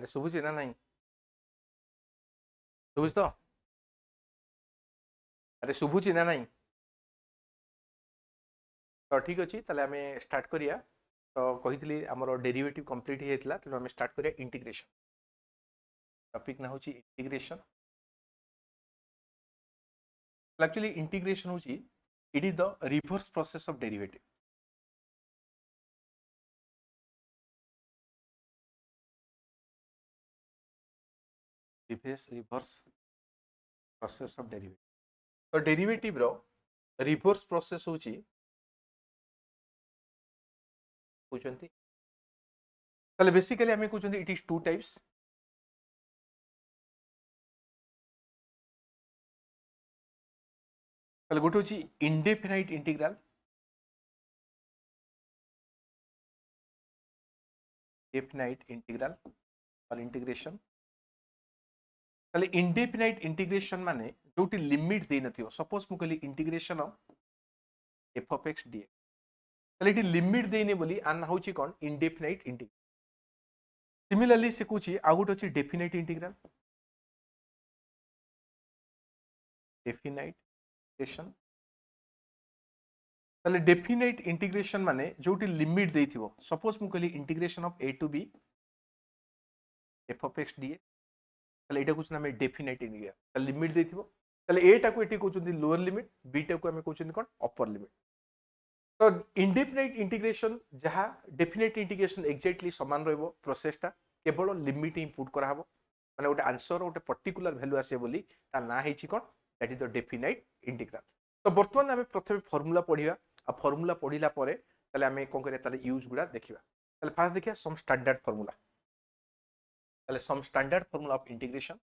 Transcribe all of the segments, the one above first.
अरे शुभुची ना नहीं शुभुच तो अरे शुभुची ना नहीं तो ठीक अच्छे ताले आम स्टार्ट करिया तो कही आमर डेरिवेटिव कंप्लीट होता तेणु आम स्टार्ट करिया इंटीग्रेशन टॉपिक ना हूँ इंटीग्रेशन एक्चुअली इंटीग्रेशन हूँ it is the reverse process of derivative reverse process of derivative तो डेरिवेटिव रो रिवर्स प्रोसेस हूँ कहते ताले बेसिकली आम कहते इट इज टू टाइप्स ताले गोटे हूँ इंडेफिनाइट इंटीग्रल डेफिनाइट इंटीग्रल और इंटीग्रेशन ताले इंडेफिनाइट इंटीग्रेशन माने जोटी लिमिट दे नथियो सपोज मु कहली integration of f of x dx ताले इटी लिमिट देने बोली आन होची कोन इंडेफिनाइट इंटीग्रल सिमिलरली से कुछ आ गोटे अछि डेफिनाइट इंटीग्रल डेफिनाइट इंटीग्रेशन ताले डेफिनाइट इंटीग्रेशन माने जोटी लिमिट देथिबो सपोज मु कहली integration of a to b f of x dx ताले एटा कुछ नामे डेफिनाइट इंटीग्रल ताले लिमिट देथिबो ताले ए टा को एटी कहउछन्ती लोअर लिमिट बी टा को हमें कहउछन्ती कोन अपर लिमिट तो इंडेफिनाइट इंटीग्रेशन जहाँ डेफिनाइट इंटीग्रेशन एक्जाक्टली समान रहिबो प्रोसेसटा केवल लिमिट इनपुट करा हबो माने गोटे आंसर गोटे पर्टिकुलर वैल्यू आसे बोली ता ना हेछि कोन that is the definite integral तो वर्तमान आमे प्रथमे फार्मूला पढिबा आ फार्मूला पढिला परे ताले आमे कोन करिया ताले यूज गुडा देखिबा ताले फास्ट देखिया सम स्टैंडर्ड फार्मूला ताले some standard formula of integration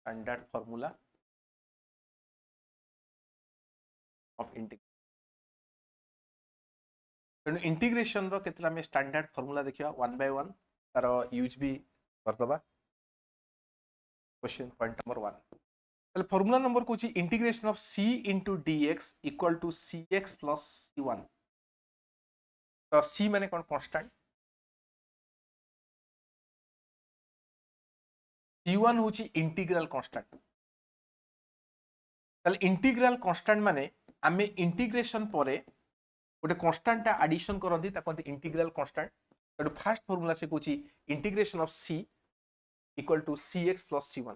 standard formula of integration तेणु इंटीग्रेशन रो केतला में स्टैंडर्ड फार्मूला देखिबा वन बाय वन तार यूज भी करदबा क्वेश्चन पॉइंट नंबर 1 ताले फार्मूला नंबर को integration of c into dx equal to cx plus c1 तो c माने कोन कांस्टेंट c1 होची इंटीग्रल कांस्टेंट ताले इंटीग्रल कांस्टेंट माने आमे इंटीग्रेशन परे गोटे कांस्टेंट टा एडिशन करंती ता कोन इंटीग्रल कांस्टेंट तो फर्स्ट फार्मूला से कोची integration of c equal to cx plus c1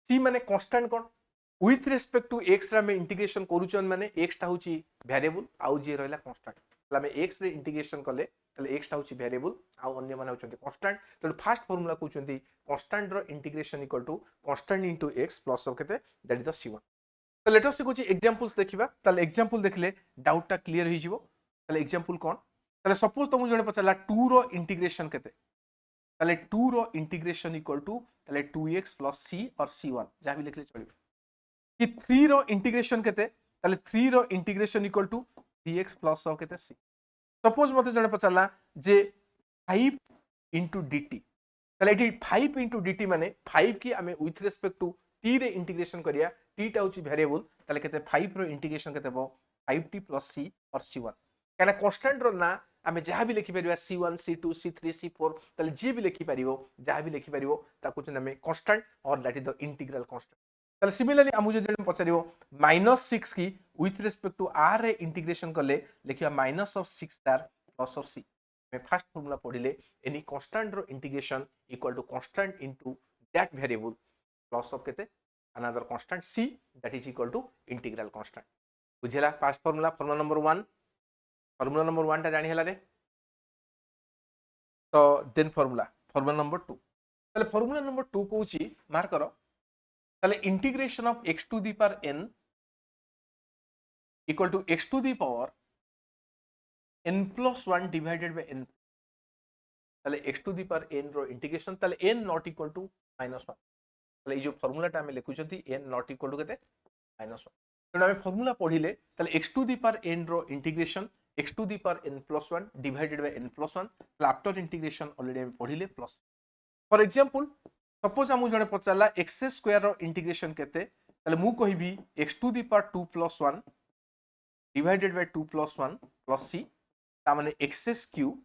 c माने कांस्टेंट कोन विथ रेस्पेक्ट टू x रा में इंटीग्रेशन करूचन माने x टा होची वेरिएबल आउ जे रहला कांस्टेंट तला में x रे इंटीग्रेशन कले तले x टा होची वेरिएबल आउ अन्य माने होचंती कांस्टेंट तो फर्स्ट फार्मूला कहउचंती कांस्टेंट रो integration equal to constant into x plus of केते दैट इज द c1 तो लेट अस से एग्जांपल्स देखिबा ताले एग्जांपल देखले डाउट टा क्लियर हो जिवो ताले एग्जांपल कोन ताले सपोज तुम जने पचला 2 रो इंटीग्रेशन केते ताले 2 रो इंटीग्रेशन इक्वल टू ताले 2x प्लस c और c1 जा भी लिखले चलिबो कि 3 रो इंटीग्रेशन केते ताले 3 रो integration equal to 3x plus of केते c सपोज मते जने पचला जे 5 into dt ताले एटी 5 into dt माने 5 की हमें विथ रेस्पेक्ट टू t रे इंटीग्रेशन करिया t टा होची वेरिएबल ताले केते 5 रो इंटीग्रेशन केते बो 5t plus c और c1 काना कांस्टेंट रो ना आमे जहाँ भी लिखि परिबा c1 c2 c3 c4 ताले जे भी लिखि परिबो जहाँ भी लिखि परिबो ताकू छ नामे कांस्टेंट और that is the integral constant ताले सिमिलरली आमु जे पचारिबो -6 की विथ रेस्पेक्ट टू r रे इंटीग्रेशन करले लिखिया minus of 6r plus of c में फर्स्ट फार्मूला पढिले एनी कांस्टेंट रो integration equal to constant into that variable plus of केते another constant c that is equal to integral constant बुझेला past formula formula number 1 टा जानि हला रे तो देन फार्मूला नंबर 2 ताले फार्मूला नंबर 2 कोची मार्क करो ताले integration of x to the power n equal to x to the power n plus 1 divided by n ताले x to the power n रो इंटीग्रेशन ताले n नॉट इक्वल टू -1 ताले जो formula टा हमें लिखुचंती n नॉट इक्वल टू केते -1 तेणु हमें फार्मूला पढ़िले ताले x to the power n रो integration x to the power n plus 1 divided bye n plus 1 after integration already हमें पढ़िले प्लस फॉर एग्जांपल सपोज हमु जने पचाला x स्क्वायर रो इंटीग्रेशन केते ताले मु कहिबी x to the power 2 plus 1 divided by 2 plus 1 plus c ता माने x cube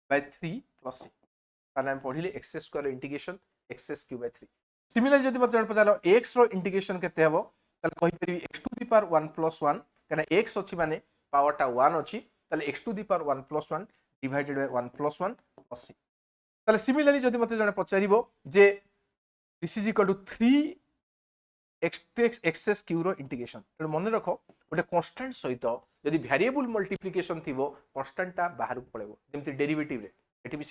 by 3 plus c कारण हम पढ़िले x square integration x cube by 3 similarly जदि मत जण पचारो x रो इंटीग्रेशन केते हबो ताले कहि परिबी x to the power 1 plus 1 कना x अछि माने पावर टा 1 अछि ताले x to the power 1 plus 1 divided by 1 plus 1 plus c ताले सिमिलरली जदि मत जण पचारिबो जे this is equal to 3 x cube रो इंटीग्रेशन तो मन रख गोटे कांस्टेंट सहित जदि वेरिएबल मल्टीप्लिकेशन थिबो कांस्टेंट टा बाहर को पळेबो जेमति डेरिवेटिव रे एठी भी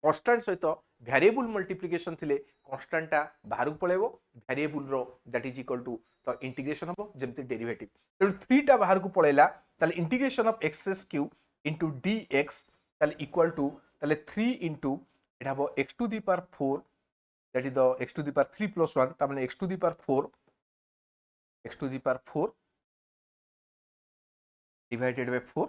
कांस्टेंट सहित वेरिएबल मल्टीप्लिकेशन थिले कांस्टेंट टा बाहर को पळेबो वेरिएबल रो दैट इज इक्वल टू तो इंटीग्रेशन हबो जेमति डेरिवेटिव तो 3 टा बाहर को पळेला ताले integration of x cube into dx ताले इक्वल टू ताले 3 इनटू एटा हबो x to the power 4 that is the x to the power 3 plus 1 ता माने x to the power 4 divided by 4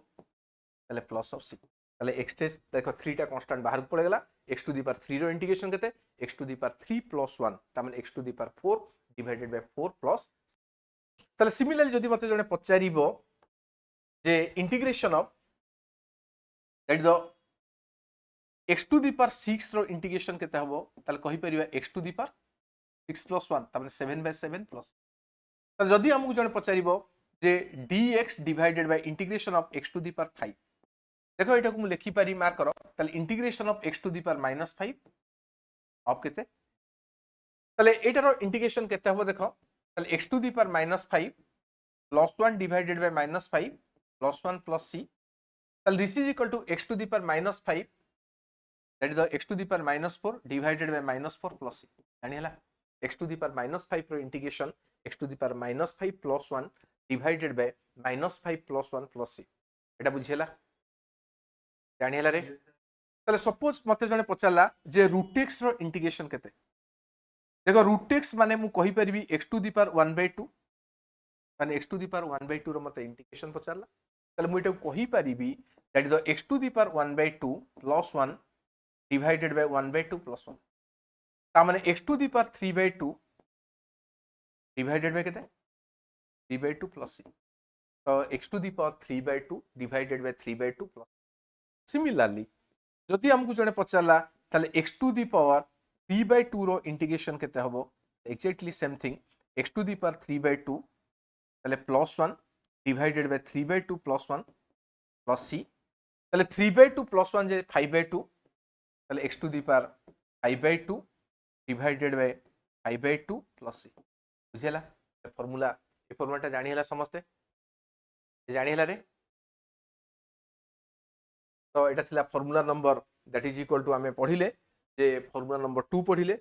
ताले प्लस ऑफ c ताले x टेस्ट देखो 3 टा कांस्टेंट बाहर को पड़ गला x टू द पावर 3 रो इंटीग्रेशन केते x to the power 3 plus 1 ता माने x to the power 4 divided by 4 plus ताले सिमिलरली जदि मते जने पचारिबो जे integration of that the x to the power 6 रो इंटीग्रेशन केते हबो ताले कहि परिबा x to the power 6 plus 1 ता माने 7/7 प्लस तो जदि हमकु जने पचारिबो जे dx divided by integration of x to the power 5 देखो एटा को मु लिखि पारी मार्क करो ताले integration of x to the power -5 of केते ताले एटारो इंटीग्रेशन केते हबो देखो ताले x to the power -5 plus 1 divided by -5 plus 1 plus c ताले this is equal to x to the power -5 that is the x to the power -4 divided by -4 plus c जानि हला x टू द पावर -5 रो integration x to the power -5 plus 1 divided by -5 plus 1 plus c एटा बुझियला जानि हला रे ताले suppose मते जने पचारला जे रूट x रो इंटीग्रेशन केते देखो रूट x माने मु कहि परिबी x टू द पावर 1/2 माने x टू द पावर 1/2 रो मते इंटीग्रेशन पचारला ताले मु एटा कहि परिबी that is the x to the power 1/2 plus 1 divided by 1/2 plus 1 ता माने x to the power 3/2 divided by केते 3/2 प्लस c तो x to the power 3/2 divided by 3/2 plus similarly जदि हमकु जने पचारला ताले x टू द पावर 3/2 रो इंटीग्रेशन केते हबो exactly same thing x to the power 3/2 ताले plus 1 divided by 3/2 plus 1 plus c ताले 3/2 प्लस 1 जे 5/2 ताले x to the power 5/2 divided by 5/2 plus c बुझियला फार्मूला ए फार्मूलाटा जानि हला समस्ते जानि हला रे तो एटा थिला formula number that is equal to आमे पढिले जे फार्मूला नंबर 2 पढिले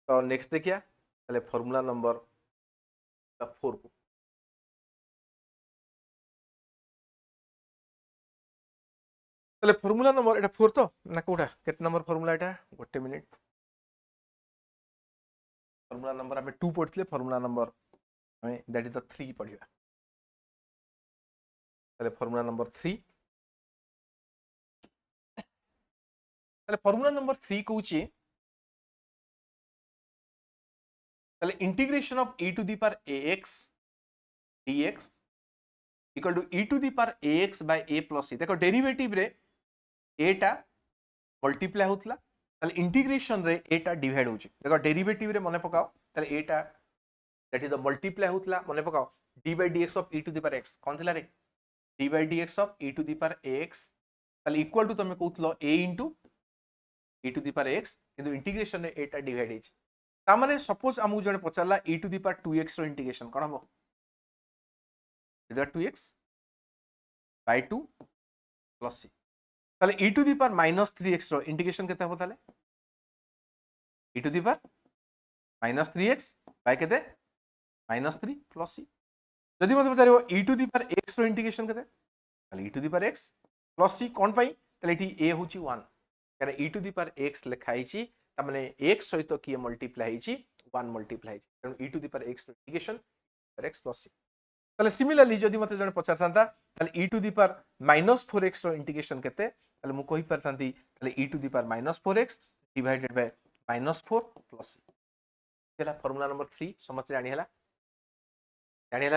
तो नेक्स्ट देखिया ताले फार्मूला नंबर 4 को ताले फार्मूला नंबर एटा 4 तो ना कोडा केत नंबर फार्मूला एटा गोटे मिनिट फार्मूला नंबर आमे 2 पढिले फार्मूला नंबर आमे दैट इज द 3 पढिबा ताले फार्मूला नंबर 3 ताले फार्मूला नंबर 3 कहूची ताले integration of e to the power ax dx equal to e to the power ax by a plus c देखो derivative रे a टा multiply होतला ताले इंटीग्रेशन रे a टा डिवाइड होची देखो डेरिवेटिव रे मने पकाओ ताले a टा दैट इज द मल्टीप्लाई होतला मने पकाओ d by dx of e to the power x कोन थिला रे d by dx of e to the power ax ताले इक्वल टू तमे कहतलो a into e to the power x किंतु इंटीग्रेशन रे a टा डिवाइड हेची ता माने सपोज हमहु जने पचारला e to the power 2x रो इंटीग्रेशन कोन हबो इधर 2x बाय 2 प्लस c ताले e to the power -3x रो इंटीग्रेशन केते हबो ताले e to the power -3x by केते -3 प्लस c जदि मते पचारिबो e to the power x रो इंटीग्रेशन केते ताले e to the power x plus c कोन पई ताले एठी a होची 1 कारण e to the power x लिखा हिची ता माने x सहित किए मल्टीप्लाई हिची 1 मल्टीप्लाई हिची कारण e to the power x रो इंटीग्रेशन x प्लस c ताले सिमिलरली जदि मते जने पचारथांता ताले e to the power -4x रो इंटीग्रेशन केते ताले मु कहि परथांती ताले e to the power -4x divided by -4 plus c देला फार्मूला नंबर 3 समझ जानि हला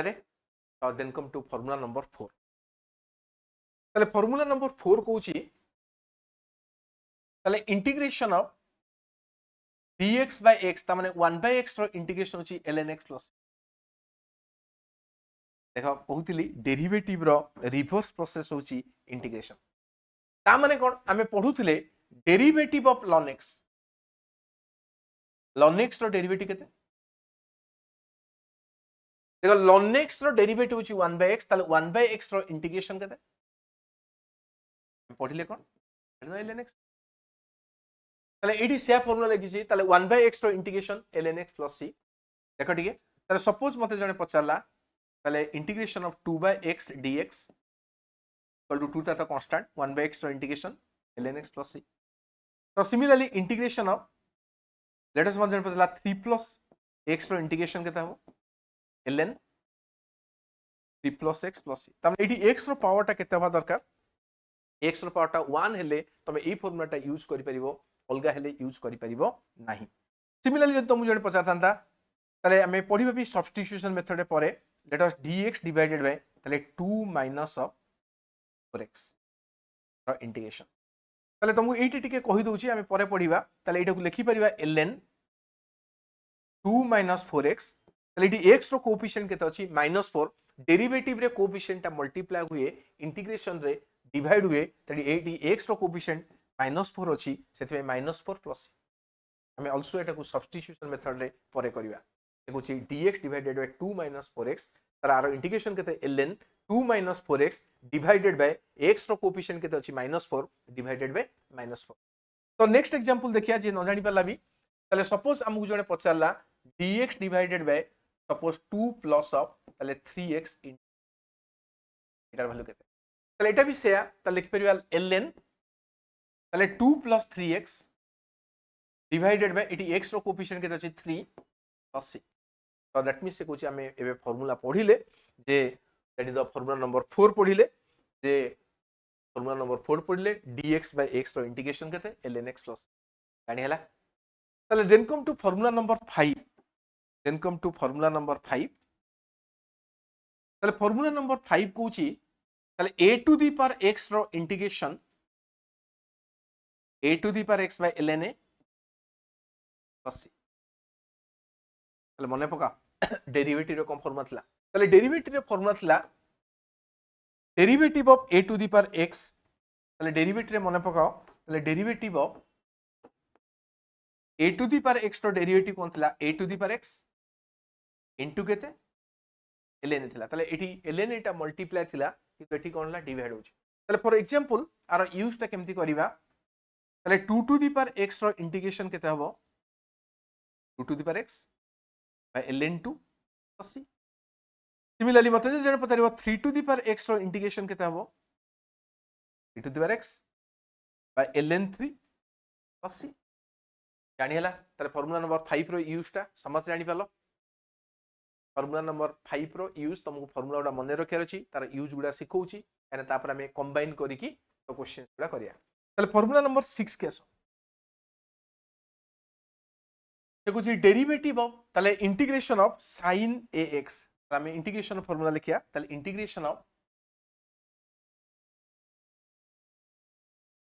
रे तो then come to formula number 4 তাহলে ফর্মুলা নম্বর 4 কହୁଛି তাহলে integration of dx by x তা মানে 1/x ର ইন্টিগ্রেশন হচ্ছে ln x প্লস দেখো কହୁଥିଲି ডেরিভেটিভ ର রিভর্স প্রসেস হচ্ছে ইন্টিগ্রেশন তা মানে কোন আমি পঢ়ুଥିଲେ ডেরিভেটিভ অফ ln x ର ডেরিভেটিভ কেতে देखो ln x ର ডেরিভেটিভ হচ্ছে 1/x তাহলে 1/x ର ইন্টিগ্রেশন কেতে পঢ়িলে কোন ln x তাহলে এটি সেয়া ফর্মুলা লিখিছি তাহলে 1/x ର integration ln x plus c দেখো ঠিক তাহলে সপোজ মতে জনে পচারলা তাহলে integration of 2/x dx equal to 2 তা কনস্ট্যান্ট 1/x ର integration ln x plus c তো similarly integration of let us मत जने पचला 3 plus x ର ইন্টিগ্রেশন কেতে হবো ln 3 plus x plus c তাহলে এটি x ର পাওয়ারটা কেতে হবা দরকার x ର পাওয়ারটা 1 হেলে তবে এই ফর্মুলাটা ইউজ করি পারিবো অলগা হেলে ইউজ করি পারিবো नाही সিমিলারলি যদি তুমি জনে পচারতান্তা তাহলে আমি পড়িবা বি সাবস্টিটিউশন মেথডে পরে let us dx divided bye তাহলে 2 minus of 4x ର ইন্টিগ্রেশন তাহলে তুমি এইটি টিকে কহি দউছি আমি পরে পড়িবা তাহলে এইটাকু লিখি পারিবা ln 2 minus 4x তাহলে এটি x रो कोएफिशिएंट केते अछि -4 डेरिवेटिव रे कोएफिशिएंट टा मल्टीप्लाई हुए इंटीग्रेशन रे डिवाइड हुए तडी एटी x रो कोएफिशिएंट -4 अछि सेति -4 प्लस हमें आल्सो एटा को सब्स्टिट्यूशन मेथड रे परे करिवा देखुछि dx divided by 2 minus 4x तार आरो इंटीग्रेशन केते ln 2 minus 4x divided by x रो कोएफिशिएंट केते अछि -4 डिवाइडेड बाय -4 तो नेक्स्ट एग्जांपल देखिया जे न जानि पाला भी ताले सपोज हमहु जने पचारला dx divided bye suppose 2 plus of ताले 3x इन एटार वैल्यू केते ताले एटा भी सेया ताले लिख परिबा ln ताले 2 प्लस 3x डिवाइडेड बाय एटी x रो कोएफिशिएंट केते अछि 3 प्लस c तो दैट मीन्स से कुछ हमें एबे फार्मूला पढिले जे that is the formula number 4 पढिले जे फार्मूला नंबर 4 पढिले dx by x रो इंटीग्रेशन केते ln x प्लस जानि हला ताले then come to formula number 5 then come to formula number 5 ताले फार्मूला नंबर 5 कोची ताले a to the power x रो integration a to the power x by ln a plus c ताले मने पका डेरिवेटिव रो कम फार्मूला थला ताले डेरिवेटिव रो फार्मूला थला derivative of a to the power x ताले डेरिवेटिव रे मने पकाओ ताले derivative of a to the power x रो डेरिवेटिव कोन थला a to the power x into केते ln थला ताले एठी ln एटा मल्टीप्लाई थला किंतु एठी कोनला डिवाइड होची ताले फॉर एग्जांपल आरो यूज ता केमती करिवा ताले 2 टू द पावर x रो इंटीग्रेशन केते हबो 2 to the power x by ln 2 plus c similarly मते जने पतारिबो 3 टू द पावर x रो इंटीग्रेशन केते हबो 3 to the power x by ln 3 plus c जानि हला ताले फार्मूला नंबर 5 रो यूज ता समझ जानि पालो फार्मूला नंबर 5 रो यूज तुमको फार्मूला गुडा मने रखियार अछि तार यूज गुडा सिखौछि एने तापर हमें कंबाइन करी की तो क्वेश्चन गुडा करिया ताले फार्मूला नंबर 6 के आसो देखो जी डेरिवेटिव ऑफ ताले इंटीग्रेशन ऑफ sin ax हमें इंटीग्रेशन फार्मूला लिखिया ताले इंटीग्रेशन ऑफ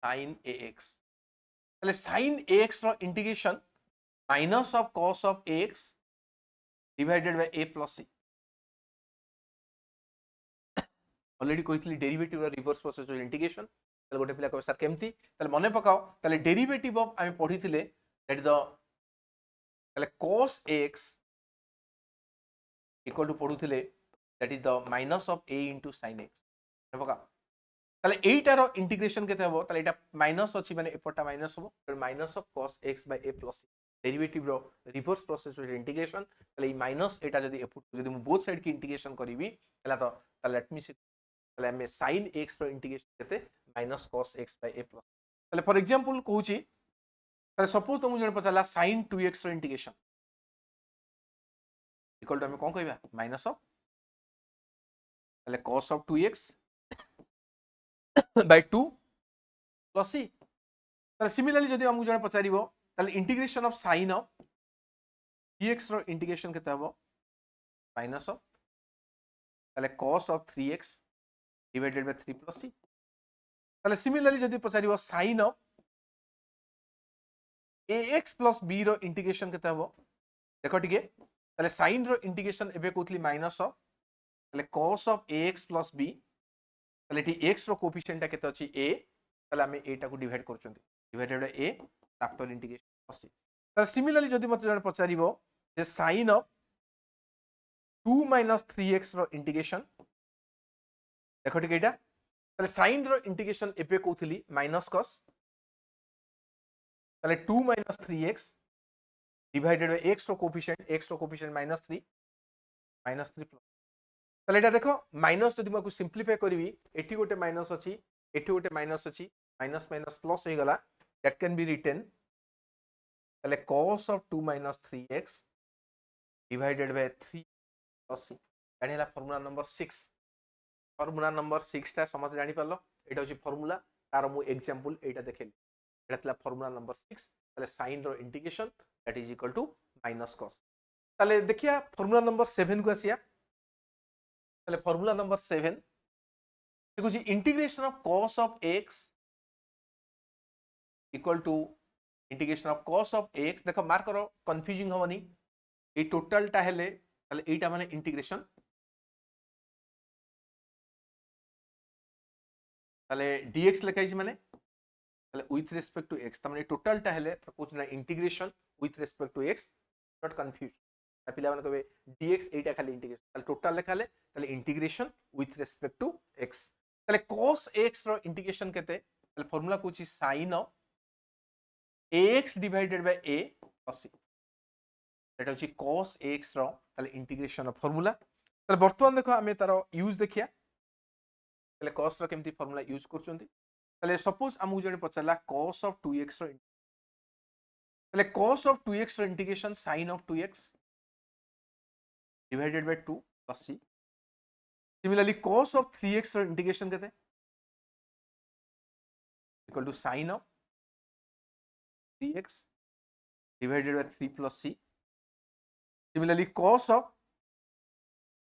sin ax ताले sin ax रो integration minus of cos of ax divided by a plus c already कहितली डेरिवेटिव रो रिवर्स प्रोसेस जो इंटीग्रेशन ताले गोटे पिला को सर केमती ताले मने पकाओ ताले डेरिवेटिव ऑफ हमें पढिथिले दैट इज द ताले cos ax इक्वल टू पढुथिले that is the minus of a into sin x मने पका ताले एटार इंटीग्रेशन केते हबो ताले एटा माइनस अछि माने एपटा माइनस हबो minus of cos x by a plus c derivative रो रिवर्स प्रोसेस जो इंटीग्रेशन ताले माइनस एटा जदी एपुट जदी मु बोथ साइड की इंटीग्रेशन करिवि हला तो ताले लेट मी ताले हमें sin x रो इंटीग्रेशन केते minus cos x by a plus ताले फॉर एग्जांपल कहूची ताले सपोज तुम जने पचाला sin 2x रो इंटीग्रेशन इक्वल टू हमें कोन कहबा माइनस ऑफ ताले cos of 2x by 2 plus c ताले सिमिलरली जदी हमहु जने पचारिबो ताले integration of sin of dx रो इंटीग्रेशन केते हबो माइनस ऑफ ताले cos of 3x divided by 3 plus c ताले सिमिलरली जदि पचारिबो sin of ax plus b रो इंटीग्रेशन केते हबो देखो टिके ताले sin रो इंटीग्रेशन एबे कोथली माइनस ऑफ ताले cos of ax plus b ताले टी x रो कोएफिशिएंट केते अछि a ताले हमें a टा को डिवाइड करचोंती divided by a after integration अछि ताले सिमिलरली जदि मते जण पचारिबो जे sin ऑफ 2 माइनस 3x रो इंटीग्रेशन देखो टिके एटा ताले sin रो इंटीग्रेशन एबे कोथली माइनस cos ताले 2 minus 3x divided by x रो कोएफिशिएंट माइनस 3 प्लस ताले एटा देखो माइनस जदि मको सिंपलीफाई करबी एठी गोटे माइनस अछि एठी गोटे माइनस अछि माइनस माइनस प्लस हे गला दैट कैन बी रिटन ताले cos of 2 minus 3x divided by 3 plus जानिला फार्मूला नंबर 6 फार्मूला नंबर 6 टा समझ जानि पालो एटा होची फार्मूला तार मु एग्जांपल एटा देखेली एटा तला फार्मूला नंबर 6 ताले sin रो integration that is equal to minus cos ताले देखिया फार्मूला नंबर 7 को आसिया ताले फार्मूला नंबर 7 देखो जी integration of cos of x equal to integration of cos of x देखो मार्क करो कंफ्यूजिंग होवनी ए टोटल टा हेले ताले एटा माने इंटीग्रेशन ताले dx लिखाई छी माने ताले विथ रिस्पेक्ट टू x तमने टोटल टा हेले कुछ ना integration with respect to x not confuse पिला माने कहबे dx एटा खाली इंटीग्रेशन ताले टोटल लिखाले ताले integration with respect to x ताले cos x रो इंटीग्रेशन केते ताले फार्मूला कोची sin of ax divided by a plus एटा होची cos x रो ताले इंटीग्रेशन ऑफ फार्मूला ताले वर्तमान देखो हमें तारो यूज देखिया ताले cos रो केमती फार्मूला यूज करचोंती ताले सपोज हमहु जने पचला cos ऑफ 2x रो ताले cos ऑफ 2x रो integration sin of 2x divided by 2 plus c similarly cos of 3x रो इंटीग्रेशन केते equal to sin of 3x divided by 3 plus c similarly cos of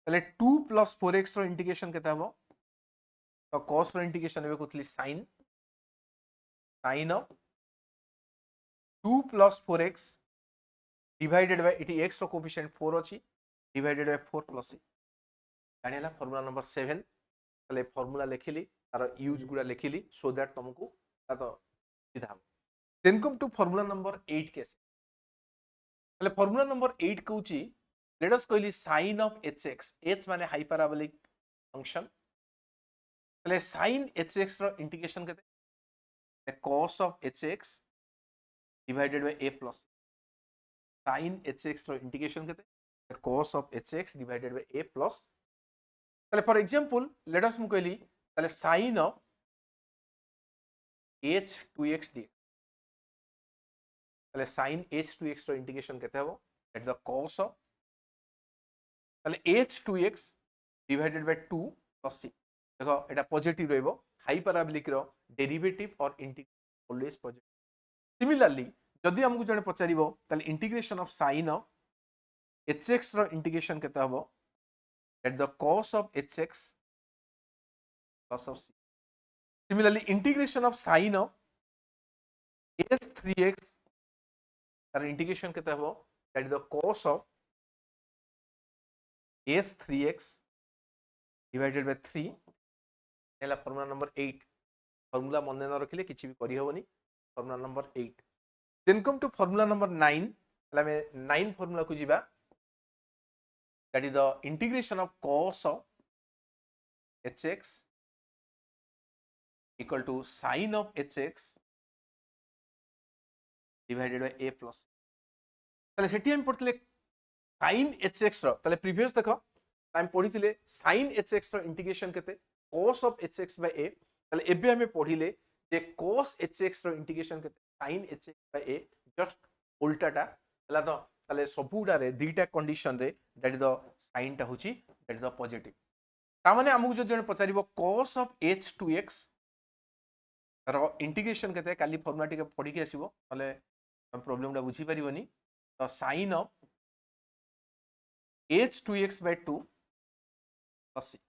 ताले 2 plus 4x रो integration केते हबो तो cos रो integration एबे कोथली sin of 2 plus 4x divided by इटी x रो कोएफिशिएंट 4 अछि डिवाइडेड बाय 4 प्लस c जानिला फार्मूला नंबर 7 ताले फार्मूला लिखिली तार यूज गुडा लिखिली सो दैट तुमको तो सीधा हम then come to formula number 8 case ताले फार्मूला नंबर 8 कहूची लेट अस कहली sin ऑफ hx h माने हाइपरबोलिक फंक्शन ताले sin hx रो इंटीग्रेशन केते cos of hx divided by a plus sin hx रो इंटीग्रेशन केते cos of hx divided by a plus ताले फॉर एग्जांपल लेट अस मु कहली ताले sin ऑफ h2x dx ताले sin h2x रो इंटीग्रेशन केते हबो दैट द cos ऑफ ताले h2x divided by 2 plus c देखो एटा पॉजिटिव रहइबो हाइपरबोलिक रो डेरिवेटिव और इंटीग्रल ऑलवेज पॉजिटिव सिमिलरली जदि हमकु जने पचारिबो ताले integration of sin of hx रो इंटीग्रेशन केते हबो that the cos of hx plus of c similarly integration of sin of h3x तार इंटीग्रेशन केते हबो that the cos of h3x divided by 3 एला फार्मूला नंबर 8 फार्मूला मन न रखिले किछि भी करि होबनी formula number 8 then come to formula number 9 एला में 9 फार्मूला को जिबा that is the integration of cos of hx equal to sin of hx divided by a plus ताले सेठी हम पढतले sin hx रो ताले प्रीवियस देखो टाइम पढिथिले sin hx रो इंटीग्रेशन केते cos of hx by a ताले एबे हमें पढिले जे cos hx रो इंटीग्रेशन केते sin hx by a just उल्टाटा हला तो ताले सबुडा रे दुईटा कंडीशन रे दैट इज द साइन टा होची दैट इज द पॉजिटिव ता माने हमहु जो जने पचारिबो cos ऑफ h2x रो इंटीग्रेशन केते काली फार्मूला टिके पढी के आसीबो तले प्रॉब्लम टा बुझी परिबनी तो sin of h2x by 2 plus c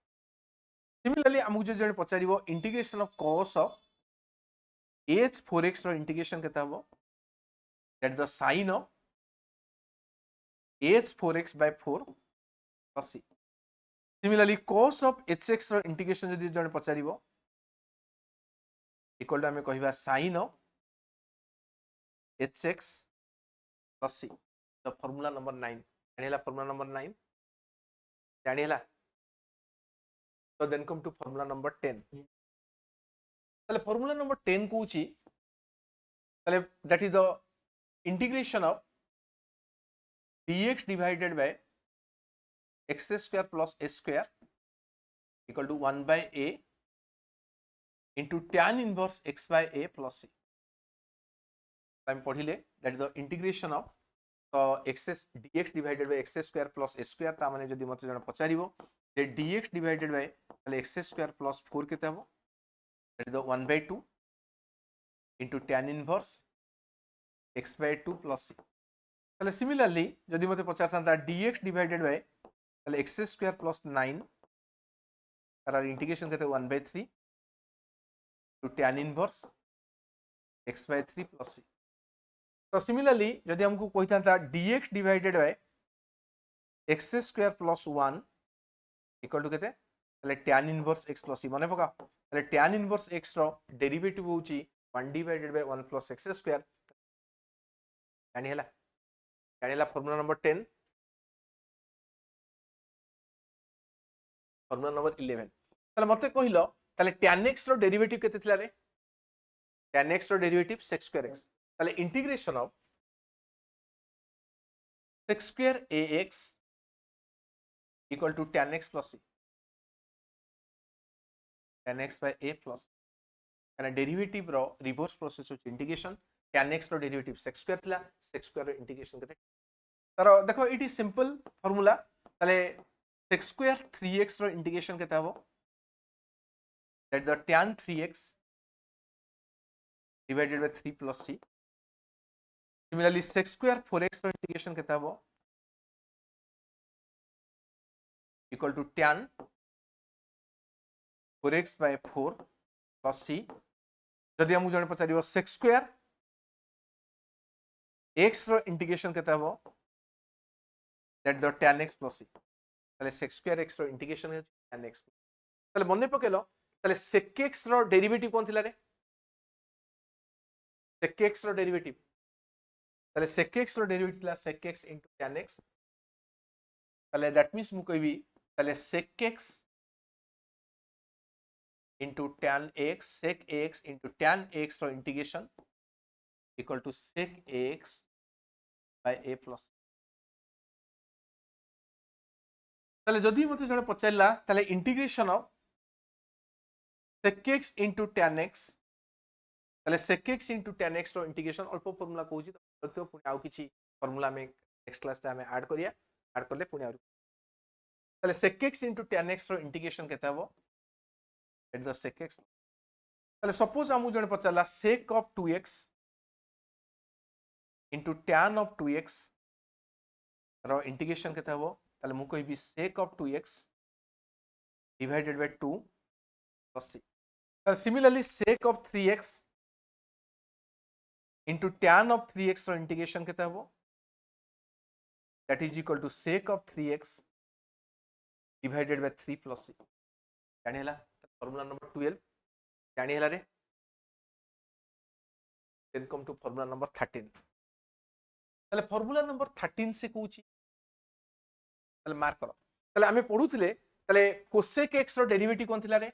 similarly हमहु जो जने पचारिबो integration of cos of h 4x रो इंटीग्रेशन केते हबो that is the sine of h 4x by 4 plus c. Similarly cos of hx रो इंटीग्रेशन जदि जने पचारिबो इक्वल टू हमें कहिबा sine of hx plus c. तो फार्मूला नंबर 9 जानिला फार्मूला नंबर 9 जानिला. So then come to formula number 10. ताले formula number 10 कोची ताले that is the integration of dx divided by x square plus s square equal to 1 by a into tan inverse x by a plus c. I'm पढ़िले that is the integration of x dx divided by x square plus s square ता माने जदि मते जण पचारिबो जे dx divided by ताले x square plus 4 केते हबो that is the 1 by 2 into tan inverse x by 2 plus c. ताले similarly जदि मते पचारथांता dx divided by ताले x square plus 9 तार इंटीग्रेशन केते 1 by 3 to tan inverse x by 3 plus c. तो सिमिलरली जदि हमको कहिथांता dx divided by x square plus 1 equal to केते ताले tan inverse x plus c मने पका ताले tan inverse x रो डेरिवेटिव होची 1 divided by 1 plus x square जानिला फार्मूला नंबर 10. फार्मूला नंबर 11 ताले मते कहिलो ताले tan x रो डेरिवेटिव केते थिला रे tan x रो डेरिवेटिव sec square x ताले integration of sec square ax equal to tan x plus c. tan x by a plus kana derivative रो रिवर्स प्रोसेस होची इंटीग्रेशन tan x रो derivative sec square थिला sec square रो integration केते तारो देखो it is simple formula ताले sec square 3x रो इंटीग्रेशन केते हबो that the tan 3x divided by 3 plus c. Similarly sec square 4x रो इंटीग्रेशन केते हबो equal to tan 4x by 4 plus c. जदि हमु जने पचारिबो sec square x रो इंटीग्रेशन केते हबो that the tan x plus c. ताले sec square x रो इंटीग्रेशन है tan x. ताले मने पकेलो ताले sec x रो डेरिवेटिव कोन थिला रे sec x रो डेरिवेटिव ताले sec x रो डेरिवेटिव थिला sec x into tan x. ताले दैट मींस मु कहबी ताले sec x into tan x sec x into tan x रो integration equal to sec x by a plus. ताले जदि मते जने पचारला ताले integration of sec x into tan x ताले sec x into tan x रो इंटीग्रेशन अल्प फार्मूला कहूची तो पुनी आउ किछि फार्मूला में नेक्स्ट क्लास ता हमें ऐड करिया ऐड करले पुनी आउ ताले sec x into tan x रो इंटीग्रेशन केते हबो एट द sec x ताले सपोज हमु जने पचारला sec of 2x into tan of 2x रो इंटीग्रेशन केते हबो ताले मु कहबी sec of 2x divided by 2 plus c. ताले similarly sec of 3x into tan of 3x रो इंटीग्रेशन केते हबो that is equal to sec of 3x divided by 3 plus c. जानि हला फार्मूला नंबर 12 जानि हला रे. then come to formula number 13. ताले फार्मूला नंबर 13 से कहूची ताले मार्क करो ताले हमें पढुथिले ताले cosec x रो डेरिवेटिव कोन थिला रे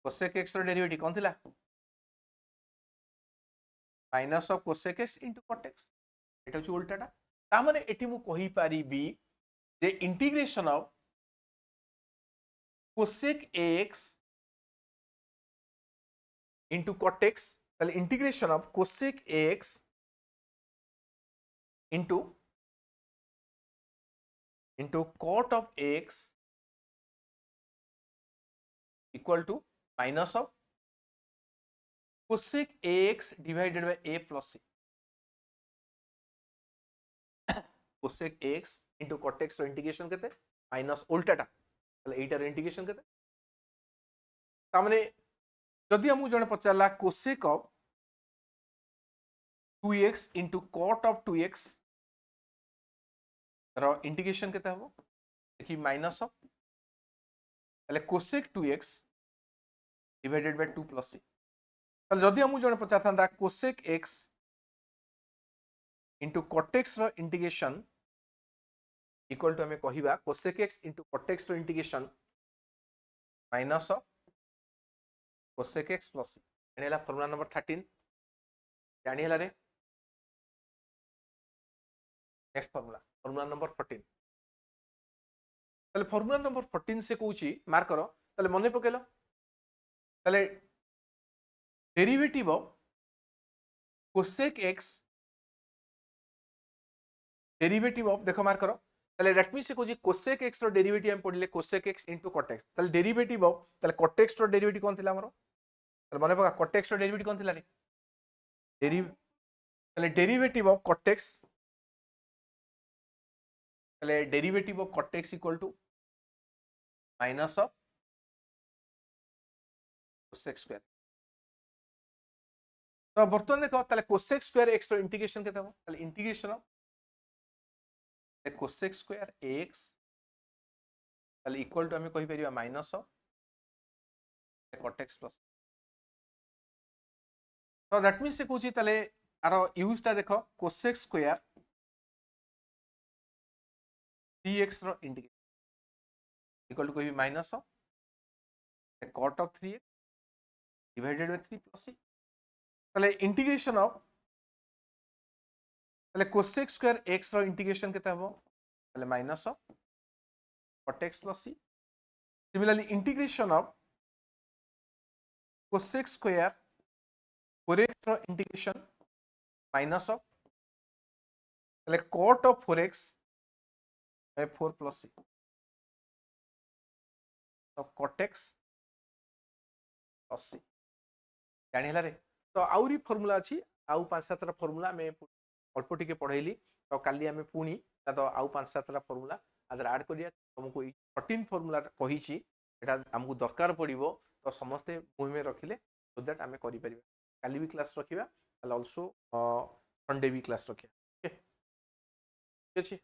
cosec x रो डेरिवेटिव कोन थिला minus of cosec x into cot x एटा होची उल्टाटा ता माने एठी मु कहि पारिबी जे integration of cosec x into cot x ताले integration of cosec x into cot of x equal to minus of cosec x divided by a plus c. cosec x into cot x रो integration केते minus उल्टाटा ताले एटार integration केते ता माने जदि हमको जने पचारला cosec of 2x into cot of 2x रो इंटीग्रेशन केते हबो देखि माइनस ऑफ ताले cosec 2x divided by 2 plus c ताले जदि हमको जने पचारथांदा cosec x into cot x रो इंटीग्रेशन इक्वल टू हमें कहिबा cosec x into cot x रो integration minus of cosec x plus c एनेला formula number 13 जानी हला रे नेक्स्ट फार्मूला नंबर 14 ताले फार्मूला नंबर 14 से कहूची मार्क करो ताले मने पकेलो ताले derivative of cosec x derivative of देखो मार्क करो ताले दैट मींस से कहूची कोसेक x रो डेरिवेटिव हम पढले cosec x into cot x ताले डेरिवेटिव ऑफ ताले cot x रो डेरिवेटिव कोन थिला हमरो ताले मने पका cot x रो डेरिवेटिव कोन थिला रे ताले डेरिवेटिव ऑफ cot x ताले derivative of cot x equal to minus of cosec square तो बर्तमान देखो ताले कोसेक स्क्वायर x रो इंटीग्रेशन केते हो ताले integration of cosec square x ताले इक्वल टू हमें कहि परिबा minus of cot x plus तो दैट मींस से कहूची ताले आरो यूज ता देखो कोसेक स्क्वायर 3x रो इंटीग्रेशन इक्वल टू कहि minus of cot of 3x divided by 3 plus c ताले इंटीग्रेशन ऑफ ताले कोसेक स्क्वायर x रो इंटीग्रेशन केते हबो ताले minus of cot x plus c similarly integration of cosec square 4x रो integration minus of ताले cot of 4x by 4 plus c तो cot x plus c जानि हला रे तो आउरी फार्मूला अछि आउ 5-7 रा फार्मूला में अल्प टिके पढैली तो काली हमें पुनी तो आउ 5-7 रा फार्मूला अदर ऐड करिया तुमको 14 फार्मूला कहिछि एटा हमकु दरकार पड़िबो तो समस्त मुहि में रखिले सो दैट हमें करि परिबा काली भी क्लास रखिबा आल्सो संडे भी क्लास रखिया ओके ठीक अछि।